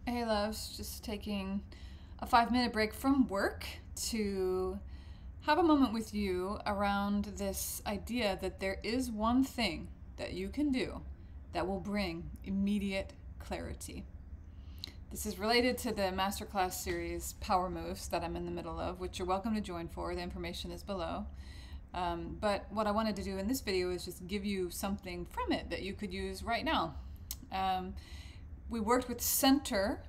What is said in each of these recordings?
Hey loves, just taking a 5-minute break from work to have a moment with you around this idea that there is one thing that you can do that will bring immediate clarity. This is related to the masterclass series Power Moves that I'm in the middle of, which you're welcome to join for. The information is below. But what I wanted to do in this video is just give you something from it that you could use right now. We worked with center,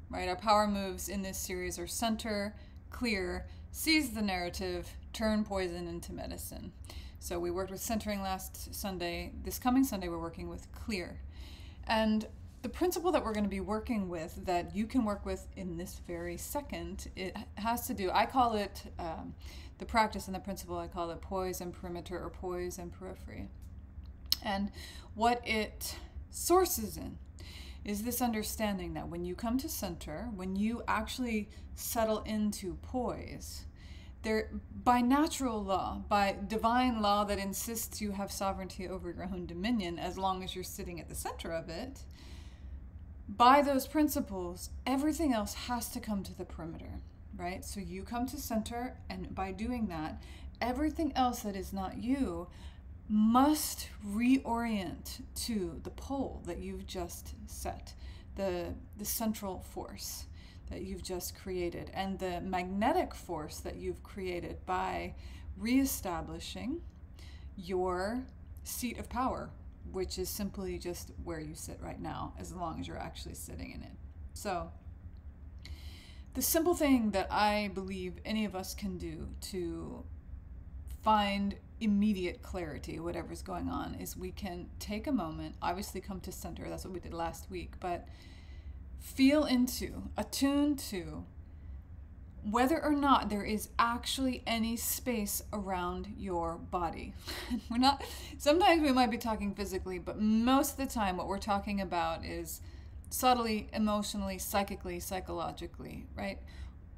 right? Our power moves in this series are center, clear, seize the narrative, turn poison into medicine. So we worked with centering last Sunday. This coming Sunday, we're working with clear. And the principle that we're going to be working with, that you can work with in this very second, it has to do, I call it, the practice and the principle, I call it poise and perimeter, or poise and periphery. And what it sources in is this understanding that when you come to center, when you actually settle into poise, there, by natural law, by divine law that insists you have sovereignty over your own dominion as long as you're sitting at the center of it, by those principles, everything else has to come to the perimeter, right? So you come to center, and by doing that, everything else that is not you must reorient to the pole that you've just set, the central force that you've just created, and the magnetic force that you've created by reestablishing your seat of power, which is simply just where you sit right now, as long as you're actually sitting in it. So the simple thing that I believe any of us can do to find immediate clarity, whatever's going on, is we can take a moment, obviously come to center, that's what we did last week, but feel into, attune to whether or not there is actually any space around your body. We're not, sometimes we might be talking physically, but most of the time what we're talking about is subtly, emotionally, psychically, psychologically, right?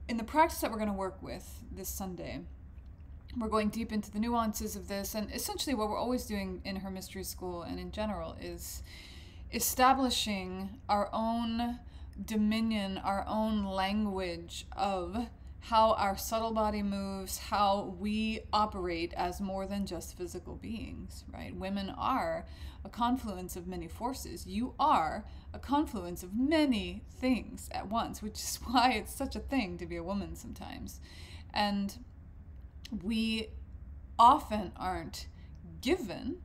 In the practice that we're going to work with this Sunday, we're going deep into the nuances of this, and essentially what we're always doing in Her Mystery School and in general is establishing our own dominion, our own language of how our subtle body moves, how we operate as more than just physical beings, right? Women are a confluence of many forces. You are a confluence of many things at once, which is why it's such a thing to be a woman sometimes. And we often aren't given,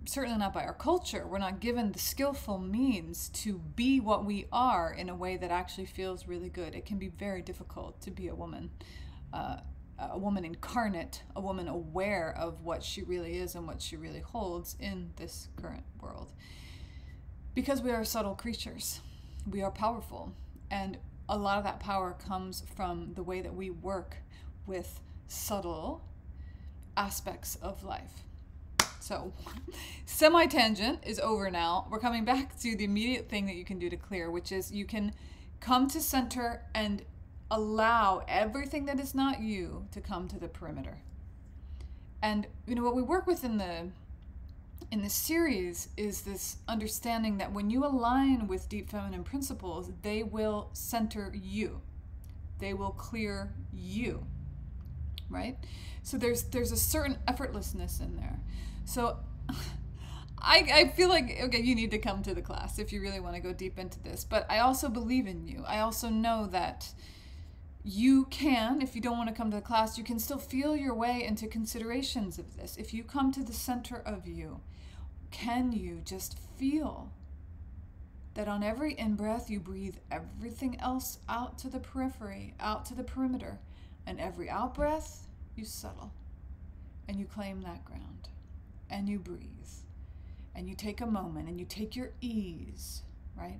certainly not by our culture, we're not given the skillful means to be what we are in a way that actually feels really good. It can be very difficult to be a woman incarnate, a woman aware of what she really is and what she really holds in this current world. Because we are subtle creatures, we are powerful, and a lot of that power comes from the way that we work with subtle aspects of life. So, semi-tangent is over now. We're coming back to the immediate thing that you can do to clear, which is you can come to center and allow everything that is not you to come to the perimeter. And what we work with in the series is this understanding that when you align with deep feminine principles, they will center you. They will clear you. Right? So there's a certain effortlessness in there. So I feel like, okay, you need to come to the class if you really want to go deep into this. But I also believe in you. I also know that you can, if you don't want to come to the class, you can still feel your way into considerations of this. If you come to the center of you, can you just feel that on every in-breath you breathe everything else out to the periphery, out to the perimeter, and every out-breath you settle and you claim that ground and you breathe and you take a moment and you take your ease, right?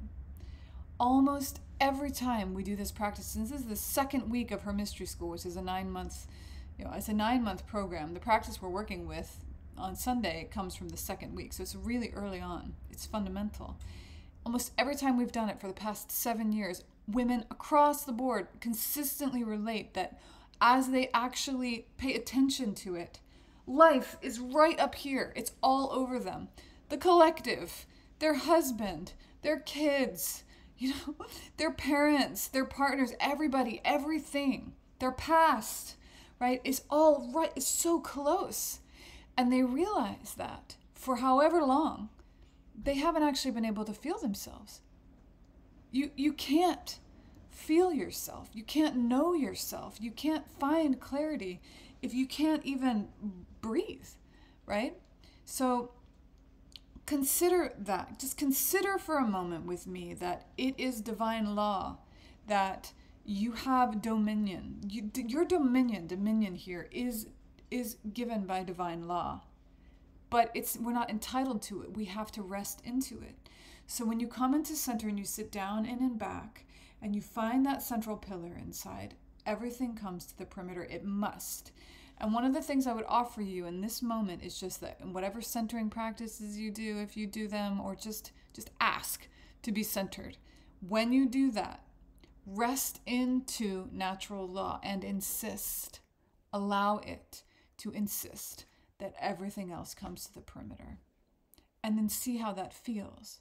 Almost every time we do this practice, and this is the second week of Her Mystery School, which is a 9-month, it's a 9-month program. The practice we're working with on Sunday comes from the second week, so it's really early on. It's fundamental. Almost every time we've done it for the past 7 years, women across the board consistently relate that as they actually pay attention to it, life is right up here. It's all over them. The collective, their husband, their kids, you know, their parents, their partners, everybody, everything, their past, right, is all right, it's so close. And they realize that for however long, they haven't actually been able to feel themselves. You can't feel yourself. You can't know yourself. You can't find clarity if you can't even breathe, right? So consider that. Just consider for a moment with me that it is divine law, that you have dominion. Your dominion here is given by divine law. But we're not entitled to it. We have to rest into it. So when you come into center and you sit down in and back and you find that central pillar inside, everything comes to the perimeter. It must. And one of the things I would offer you in this moment is just that in whatever centering practices you do, if you do them, or just ask to be centered. When you do that, rest into natural law and insist. Allow it to insist that everything else comes to the perimeter. And then see how that feels.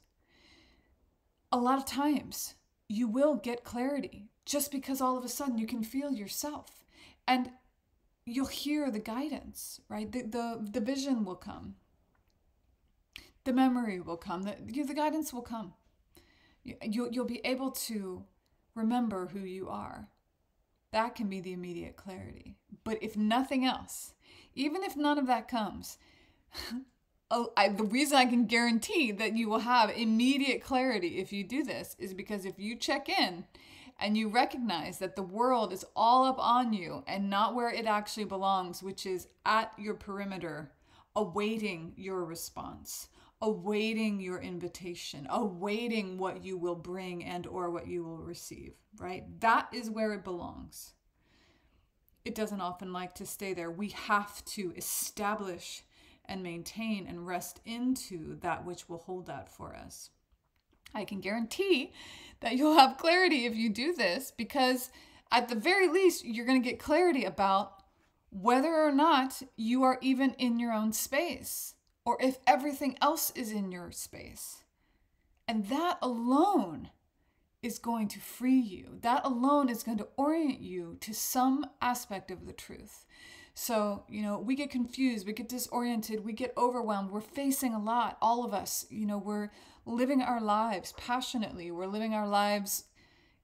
A lot of times, you will get clarity just because all of a sudden you can feel yourself. And you'll hear the guidance, right? The vision will come. The memory will come. The guidance will come. You'll be able to remember who you are. That can be the immediate clarity. But if nothing else, even if none of that comes, the reason I can guarantee that you will have immediate clarity if you do this is because if you check in and you recognize that the world is all up on you and not where it actually belongs, which is at your perimeter, awaiting your response, awaiting your invitation, awaiting what you will bring and or what you will receive, right? That is where it belongs. It doesn't often like to stay there. We have to establish and maintain and rest into that which will hold that for us. I can guarantee that you'll have clarity if you do this, because at the very least, you're going to get clarity about whether or not you are even in your own space, or if everything else is in your space. And that alone is going to free you. That alone is going to orient you to some aspect of the truth. So, we get confused, we get disoriented, we get overwhelmed. We're facing a lot, all of us. We're living our lives passionately. We're living our lives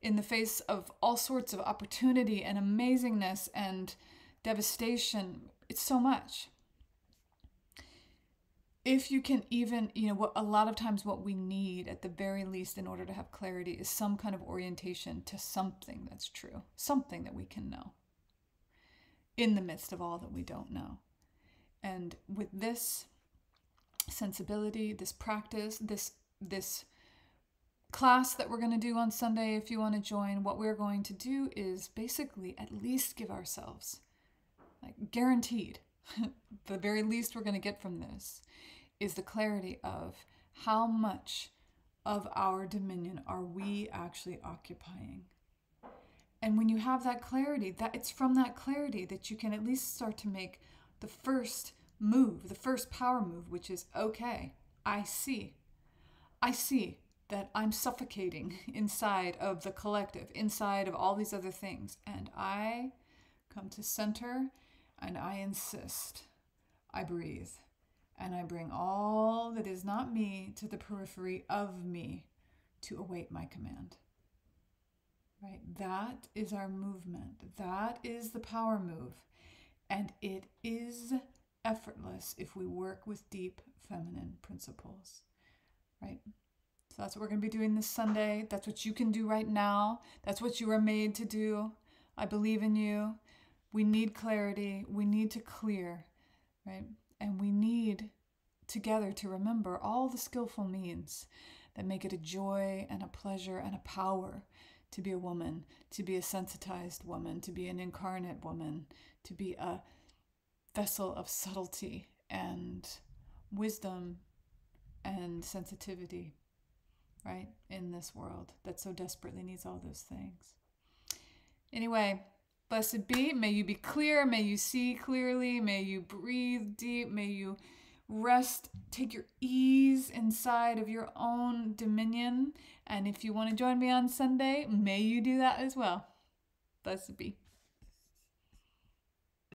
in the face of all sorts of opportunity and amazingness and devastation. It's so much. If you can even, a lot of times what we need at the very least in order to have clarity is some kind of orientation to something that's true, something that we can know in the midst of all that we don't know. And with this sensibility, this practice, this class that we're going to do on Sunday, if you want to join, what we're going to do is basically at least give ourselves, guaranteed, the very least we're going to get from this is the clarity of how much of our dominion are we actually occupying. And when you have that clarity, that it's from that clarity that you can at least start to make the first move, the first power move, which is, okay, I see that I'm suffocating inside of the collective, inside of all these other things. And I come to center and I insist, I breathe, and I bring all that is not me to the periphery of me to await my command. Right? That is our movement. That is the power move. And it is effortless if we work with deep feminine principles. Right? So that's what we're going to be doing this Sunday. That's what you can do right now. That's what you are made to do. I believe in you. We need clarity. We need to clear. Right? And we need together to remember all the skillful means that make it a joy and a pleasure and a power to be a woman, to be a sensitized woman, to be an incarnate woman, to be a vessel of subtlety and wisdom and sensitivity, right, in this world that so desperately needs all those things. Anyway, blessed be. May you be clear. May you see clearly. May you breathe deep. May you rest, take your ease inside of your own dominion. And if you want to join me on Sunday, may you do that as well. Blessed be.